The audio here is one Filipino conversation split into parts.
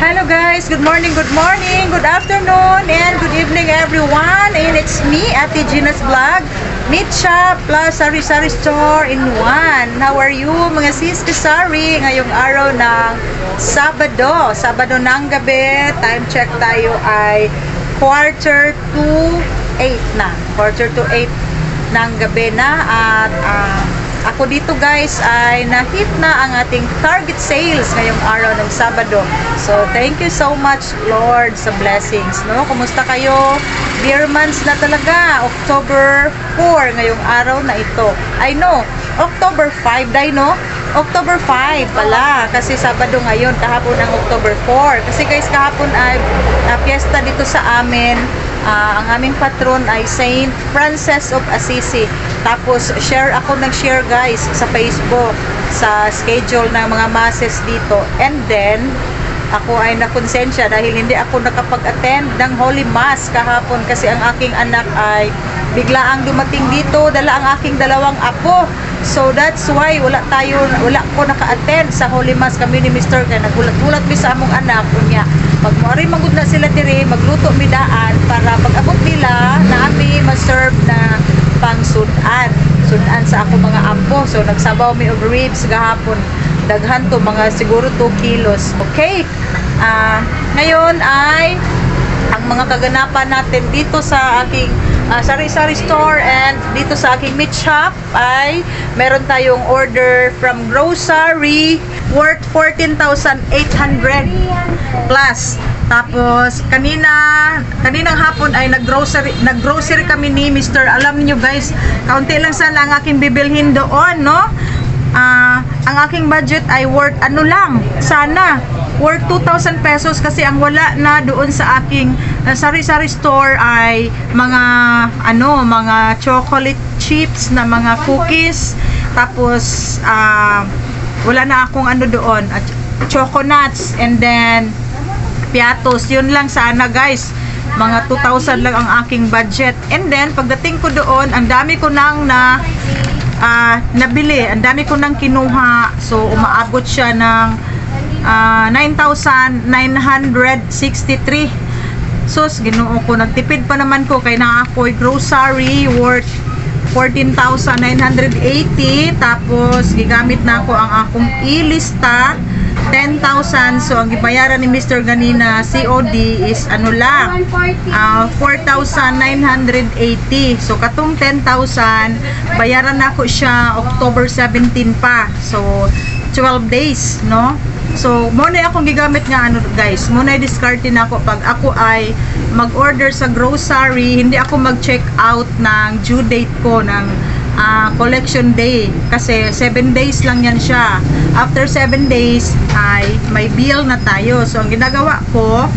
Hello guys, good morning, good afternoon, and good evening everyone. And it's me, Ate Gina's Vlog, Meat Shop plus Sari-Sari Store in one. How are you mga sis kasari? Ngayong araw ng Sabado ng gabi. Time check tayo ay 7:45 na. 7:45 ng gabi na. At ako dito guys ay na-hit na ang ating target sales ngayong araw ng Sabado. So thank you so much Lord sa blessings, no? Kumusta kayo? Dear months na talaga. October 4 ngayong araw na ito. I know, October 5 dahil no? October 5 pala kasi Sabado ngayon, kahapon ang October 4. Kasi guys kahapon ay fiesta dito sa amin. Ang aming patron ay Saint Francis of Assisi. Tapos nag-share guys sa Facebook sa schedule ng mga masses dito. And then ako ay nakonsensya dahil hindi ako nakapag-attend ng Holy Mass kahapon kasi ang aking anak ay biglaang dumating dito, dala ang aking dalawang apo. So that's why wala ko naka-attend sa Holy Mass kami ni Mr. Kaya nagulat-gulat mi sa among anak niya. Pag moari magud na sila diri, magluto mi daan para pag-abot nila na ami ma-serve na pang-sudan sa ako mga ampo. So nagsabaw mi og ribs gahapon. Daghan to mga siguro 2 kilos. Okay. Ngayon ay ang mga kaganapan natin dito sa aking Sari-Sari Store and dito sa aking meat shop ay meron tayong order from grocery worth 14,800 plus. Tapos kaninang hapon ay naggrocery kami ni Mr. Alam niyo guys, kaunti lang sana ang aking bibilhin doon, no? Ang aking budget ay worth worth 2,000 pesos kasi ang wala na doon sa aking Sari-Sari Store ay mga chocolate chips na mga cookies. Tapos wala na akong doon, choconuts, and then piatos. Yun lang sana guys, mga 2,000 lang ang aking budget. And then pagdating ko doon, ang dami ko nang nabili, ang dami ko nang kinuha. So umaabot siya ng 9,963. Sus, Ginoo ko, nagtipid pa naman ko kay na ako'y grocery worth 14,980. Tapos gigamit na ako ang akong ilista 10,000. So ang gibayaran ni Mr. ganina COD is 4,980. So katong 10,000 bayaran na ako siya October 17 pa. So 12 days, no? So muna akong gigamit nga guys, muna i-discard na ako pag ako ay mag-order sa grocery. Hindi ako mag-check out ng due date ko ng collection day kasi 7 days lang yan siya. After 7 days ay may bill na tayo. So ang ginagawa ko,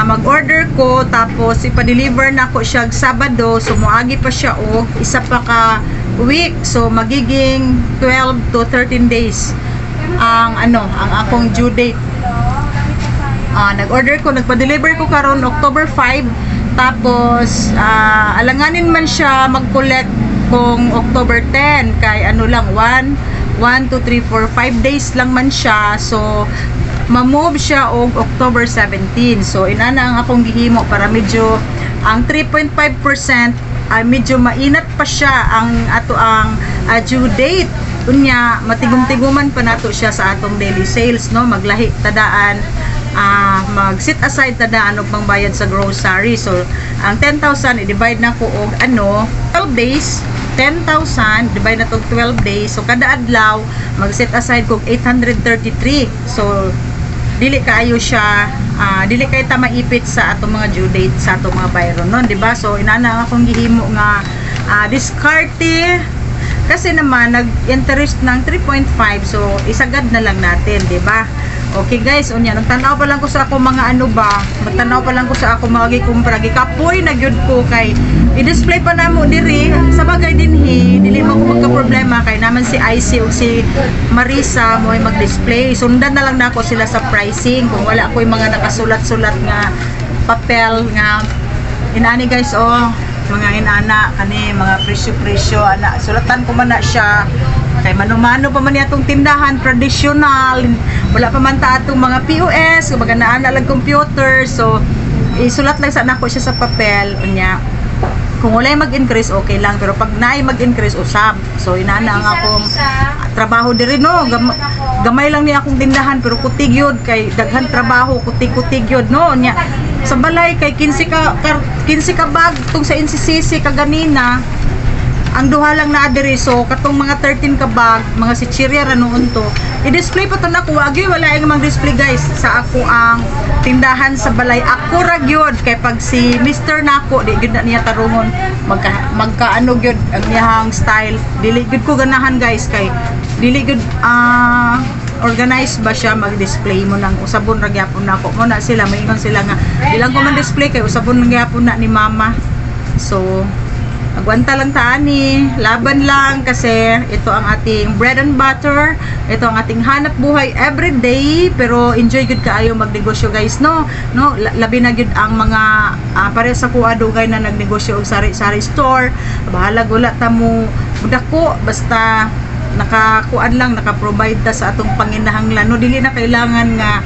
mag-order ko tapos ipa-deliver na ako siya Sabado. So muagi pa siya og isa pa ka week. So magiging 12 to 13 days ang akong due date. Nag-order ko, nagpa-deliver ko karon October 5. Tapos alanganin man siya mag-collect kung October 10 kay lang 1, 2, 3, 4, 5 days lang man siya. So ma-move siya og October 17. So inana ang akong gihimo para medyo ang 3.5% ay medyo mainat pa siya ang due date. Unya matigum-tiguman pa nato siya sa atong daily sales, no? Maglahi tadaan, mag-sit aside tadaan og pangbayad sa grocery. So ang 10,000 i-divide na ko og 12 days. 10,000 divide na to 12 days. So kada adlaw mag-set aside kog 833. So dili kaayo siya, dili kay ta maipit sa atong mga due date sa atong mga bayron non, di ba? So inana akong gihimo nga discarte kasi naman nag-interest ng 3.5. So isagad na lang natin, di ba? Okay guys, unya nagtanaw pa lang ko sa ako mga magtanaw pa lang ko sa ako mga gikumpra, gikapoy na gyud ko kay i-display pa namo diri sa bagay dinhi, dili mo ko magka problema kay naman si IC o si Marisa mo ay mag-display. Sundan na lang nako sila sa pricing kung wala ko yung mga nakasulat-sulat nga papel nga inani guys. Mga inana kani mga presyo-presyo ana sulatan ko man na siya Kay mano-mano pa man atong tindahan traditional, wala pa man ta atong mga POS, kumbaga naa lang computer. So isulat lang sa nako siya sa papel unya. Kung wala mag-increase, okay lang. Pero pag naay mag-increase, usab. So, inana ang akong trabaho diri no. Gamay lang niya akong tindahan, pero kutig yun. Kay daghan trabaho, kutig-kutig yun, no. Nya, sa balay, kay 15 ka bag, itong sa NCCC, kaganina, ang duha lang na diri. So, katong mga 13 ka bag, mga sichirya ra noon to. I-display pa to na ko. Agi, wala yung mga display guys. Sa ako ang tindahan sa balay. Ako ra gyud kay pag si Mr. Nako, di gyud na niya tarungon. Magkaano gyud ang niyang style. Dili gyud ko ganahan guys kay dili gyud organized ba siya mag-display mo ng usabon ra gyapon nako. Mo na sila maingon sila nga bilang ko man display kay usabon ra gyapon na ni mama. So agwanta lang taani, laban lang kasi ito ang ating bread and butter, ito ang ating hanap buhay everyday, pero enjoy good kaayo magnegosyo guys, no labi na gud ang mga pare sa kuha dugay na nagnegosyo og sari-sari store, bahala gula ta mo dako basta nakakuan lang, naka-provide ta sa atong panginahanglan, no dili na kailangan nga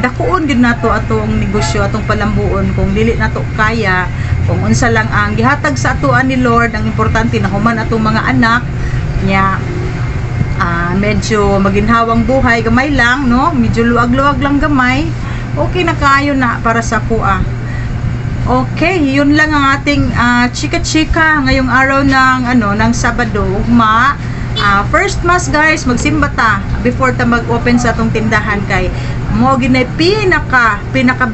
dakuon gid nato atong negosyo, atong palambuon kung dili nato kaya. Kung unsa lang ang gihatag sa atuan ni Lord, ang importante na human atong mga anak nya medyo maginhawang buhay gamay lang, no, medyo luag-luag lang gamay, okay na kayo na para sa kuha. Okay, yun lang ang ating chika-chika ngayong araw ng ng Sabado, ugma. First mass guys, magsimba ta before ta mag-open sa atong tindahan kay mo ginay pinaka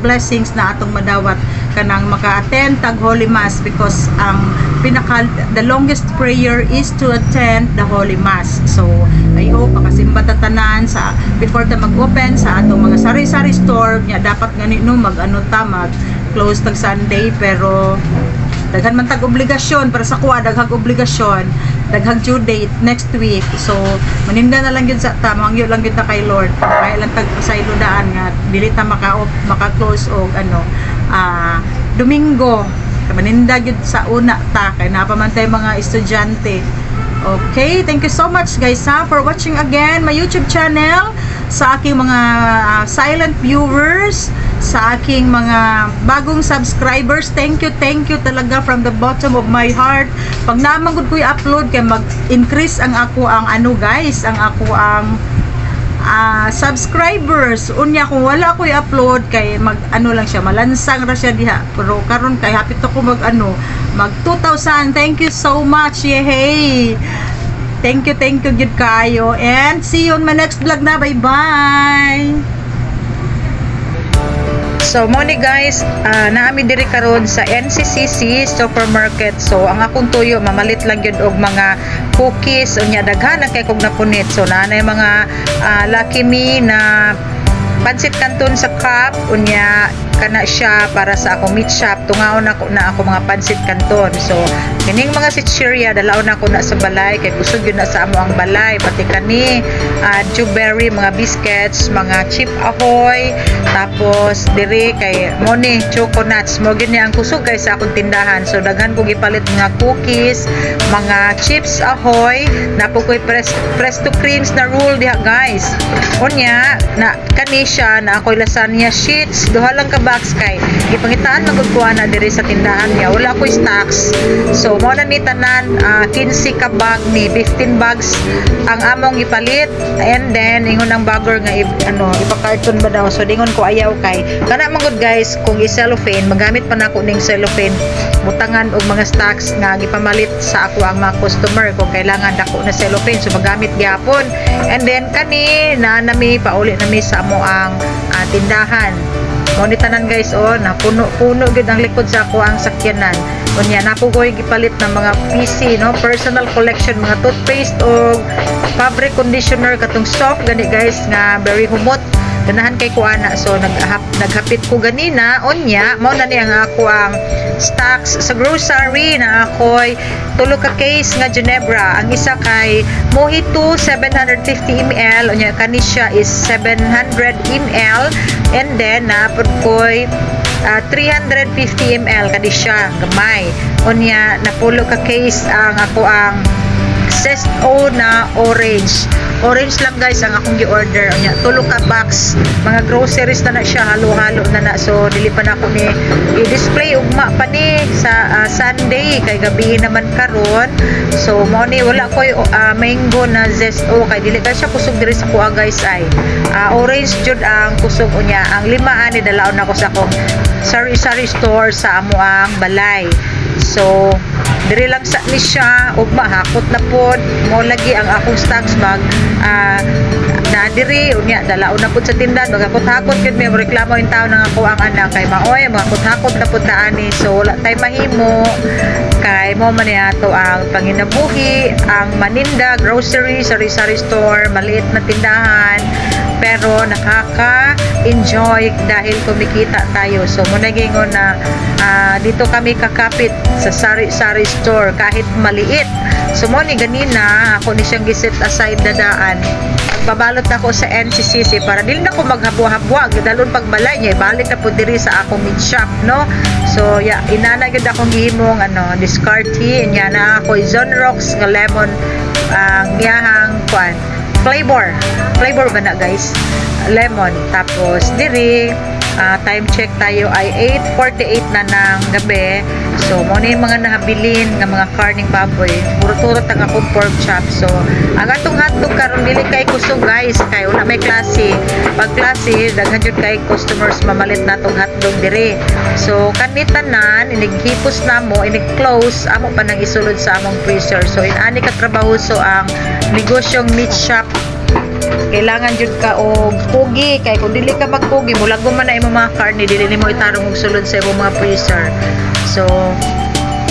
blessings na atong madawat kanang maka-attend tag Holy Mass, because the longest prayer is to attend the Holy Mass. So I hope makasimba ta tanan sa before ta mag-open sa atong mga sari-sari store nya. Dapat ganito mag close tag Sunday, pero daghan man tag obligasyon para sa kuha, daghang obligasyon, daghang due date next week. So maninda na lang yun sa tamang yun lang yun ta kay Lord, kaya lang tag saylo daan nga dili ta maka-close og Domingo, maninda yun sa una ta kay napamantay mga estudyante. Okay, thank you so much guys for watching again my YouTube channel. Sa aking mga silent viewers, sa aking mga bagong subscribers, thank you talaga from the bottom of my heart. Pag namangod ko i-upload kay mag-increase ang ako ang guys, ang ako ang subscribers. Unya kung wala ko i-upload kay lang siya, malansang ra siya diha. Pero karon kay hapit ako mag 2,000. Thank you so much. Yay! Thank you good kayo, and see you on my next vlog na. Bye bye. So morning guys, naami diri karon sa NCCC supermarket. So ang akong tuyo mamalit lang gyud og mga cookies unya daghan kay kog napunit. So naanay mga Lucky Me na pansit canton sa cup unya kana siya para sa akong meat shop. Tungaon ako na ako mga pansit canton. So kining mga sitcheria dalaon ako na sa balay kay busog yun na sa amo ang balay, pati kani Dewberry, mga biscuits, mga chip ahoy, tapos diri kay Moni choco nuts mo gini ang kusog guys sa akong tindahan. So daghan ko gipalit mga cookies, mga chips ahoy, napukoy presto creams na roll diha guys. Unya na kani siya na ako'y lasagna sheets, duha lang ka box kay ipangitaan magkuha na diri sa tindahan niya, wala ako'y stocks. So mo na ni tanan 15 ka bag ni 15 bags ang among ipalit, and then ingon ang bagger nga ipa-carton ba daw. So dingon ko ayaw kay kana mangod guys, kung i-cellophane magamit pa nako ning cellophane butangan og mga stocks nga gipamalit sa ako ang mga customer kung kailangan dako na cellophane. So magamit gyapon, and then kani na nami pauli nami sa amo ang tindahan. Mo tanan guys, na puno gud ang likod sa ako ang sakyanan. Unya napugoy gipalit ng mga PC, no, personal collection, mga toothpaste o fabric conditioner katong soft gani guys nga very humot. Ganahan kay kuana. So naghapit ko ganina unya mao na ni ang ako ang stocks sa grocery na ako'y tulo ka case nga Ginebra. Ang isa kay Mojito 750 ml unya kani siya is 700 ml, and then napod ko'y 350 ml kadi siya gamay. Unya napulo ka case ang ako ang Zesto na orange. Orange lang guys ang akong gi-order. Nya tulo ka box. Mga groceries na siya, halo-halo na. So dili pa na ako ni i-display ugma pa ni sa Sunday kay gabi naman karon. So mo ni wala ko mango na Zesto kay dili ka siya kusog diri sa kuha guys ay. Orange jud ang kusog unya. Ang lima ani dalaon ako sa akong sari-sari store sa amo ang balay. So diri lang sa ni siya ugma hakot na pod mo lagi ang akong stocks bag na diri unya dalaon na pod sa tindahan magakot-hakot gid may reklamo yung tao nang ako ang anak kay maoy magakot-hakot na pod ta ani so wala tay mahimo kay mo man ato ang panginabuhi ang maninda grocery sari-sari store maliit na tindahan pero nakaka-enjoy dahil kumikita tayo. So muna gingon na dito kami kakapit sa sari-sari store kahit maliit. So mo ni ganina ako ni siyang giset aside dadaan. Pagbabalot ako sa NCCC para dili na ko maghabwa-habwa dalon pagbalay niya balik na po diri sa akong meat shop no. So inana gyud akong gihimong discard tea nya na ako Zonrox nga lemon ang iyahang kwan flavor ba na guys lemon tapos diri time check tayo ay 8:48 na ng gabi so mo ni mga nahabilin nga mga karning baboy puro-turot ang akong pork chop so ang atong hotdog karon dili kay kusog guys kay wala may klase pag klase daghan jud kay customers mamalit natong hotdog diri so kanitanan inighipos namo inig-close amo pa nang isulod sa among freezer so inani ka trabaho so ang negosyong meat shop kailangan jud ka og pugi kay kung dili ka magpugi mulago man na imong mga karne dili nimo itarong og sulod sa imong mga freezer so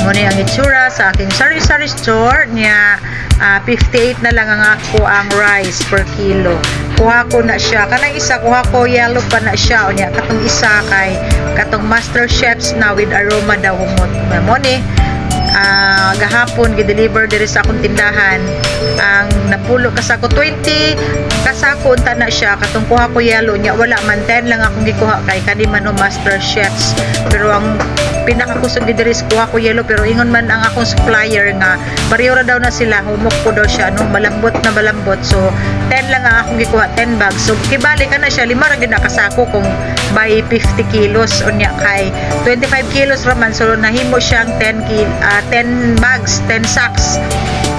mo ni ang itsura sa aking sari-sari store niya 58 na lang ang ako ang rice per kilo kuha ko na siya kanang isa kuha ko yellow pa na siya unya katong isa kay katong master chefs na with aroma daw humot mo ni gahapon gi-deliver diri sa akong tindahan ang napulo kasako 20 kasako unta na siya katong kuha ko yellow nya wala man 10 lang akong gikuha kay kani man master chefs pero ang pinakakusog diri sa kuha ko yellow pero ingon man ang akong supplier nga pareho ra daw na sila humok ko daw siya no malambot na malambot so 10 lang ang akong gikuha 10 bags so kibali ka na siya lima ra gid nakasako kung by 50 kilos unya kay 25 kilos raman so nahimo siyang 10 bags 10 sacks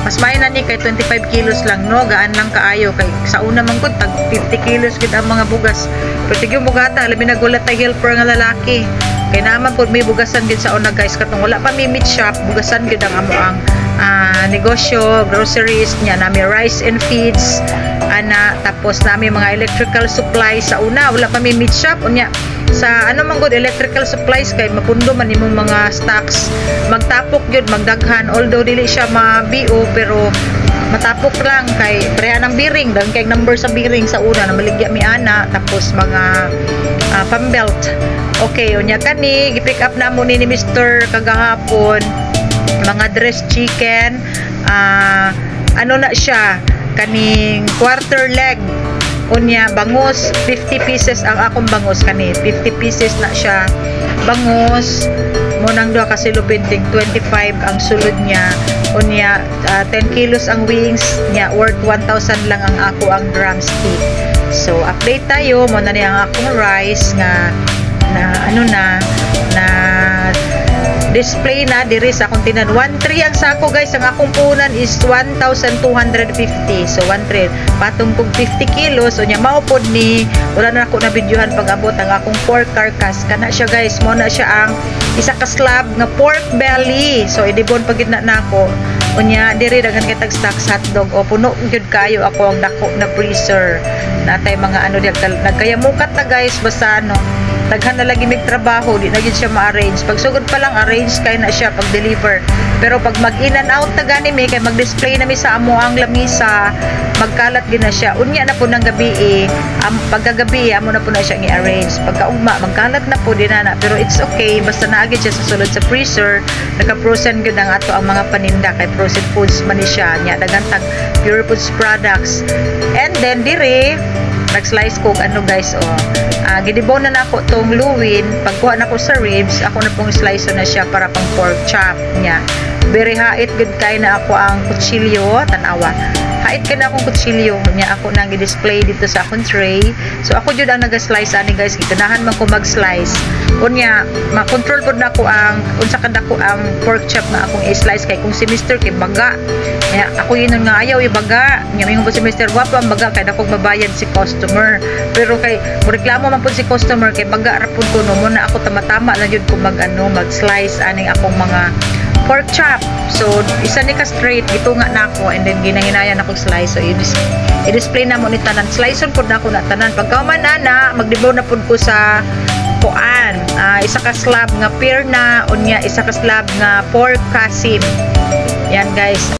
mas may na ni kay 25 kilos lang no gaan lang kaayo kay sa una man gud tag 50 kilos gid ang mga bugas pero tigyo bugata labi na gulat tay helper nga lalaki kay naman pud may bugasan gid sa una guys katong wala pa mi meat shop bugasan gid ang amo ang negosyo groceries nya nami rice and feeds ana tapos nami mga electrical supplies sa una wala pa mi meat shop unya sa ano man gud electrical supplies kay mapundo man imong mga stocks magtapok gyud magdaghan although dili siya mabio pero matapok lang kay pareha ng bearing dang kay number sa bearing sa una na maligya mi ana tapos mga pambelt okay unya kani gi-pick up na mo ni Mr. kagahapon mga dressed chicken ano na siya kaning quarter leg unya bangus 50 pieces ang akong bangus kani 50 pieces na siya bangus mo nang duha ka silupin 25 ang sulod niya unya 10 kilos ang wings niya worth 1,000 lang ang ako ang drumstick so update tayo mo na ni ang akong rice nga na display na diri sa akong tinan 1.3 ang sako guys ang akong punan is 1,250 so 1.3 patong kog 50 kilos so nya mao pod ni wala na ako na videohan pag abot ang akong pork carcass kana siya guys mo na siya ang isa ka slab nga pork belly so idibon pagid na nako unya diri daghan kay tag stocks hotdog o puno gyud kayo ako ang dako na freezer natay mga ano diyan nagkayamukat na guys basta ano daghan na lagi mig trabaho di na gyud siya ma-arrange pag sugod pa lang arrange kay na siya pag deliver pero pag mag in and out na gani mi kay mag display na mi sa amo ang lamisa magkalat gid na siya unya na po ng gabi pagkagabi amo na po na siya i-arrange pagkaugma magkalat na po din na pero it's okay basta naagid siya sa sulod sa freezer naka-frozen gud ang ato ang mga paninda kay frozen foods man ni siya nya daghan tag pure foods products and then dire nag-slice ko ano guys gidibon na nako tong luwin pagkuha nako sa ribs ako na pong slice na siya para pang pork chop nya very hait good kay na ako ang kutsilyo, tanawa. Hait ka na akong kutsilyo niya ako nang i-display dito sa akong tray. So ako jud ang naga-slice ani guys, giganahan man ko mag-slice. Unya ma-control pud nako ang unsa kada ko ang pork chop na akong i-slice kay kung si Mr. kay baga. Kaya ako yun nga ayaw i-baga. Nya mingon po si Mr. Wapo ang baga kay dako mabayad si customer. Pero kay reklamo man pud si customer kay baga ra pud ko no mo na ako tama-tama lang jud ko mag-slice aning akong mga pork chop. So isa ni ka straight gitunga na ako and then ginahinayan ako slice. So i-display na mo ni tanan. Slice pud na ako na tanan. Pagkauman ana magdibaw na pud ko sa kuan. Isa ka slab nga pear na unya isa ka slab nga pork kasim. Yan guys.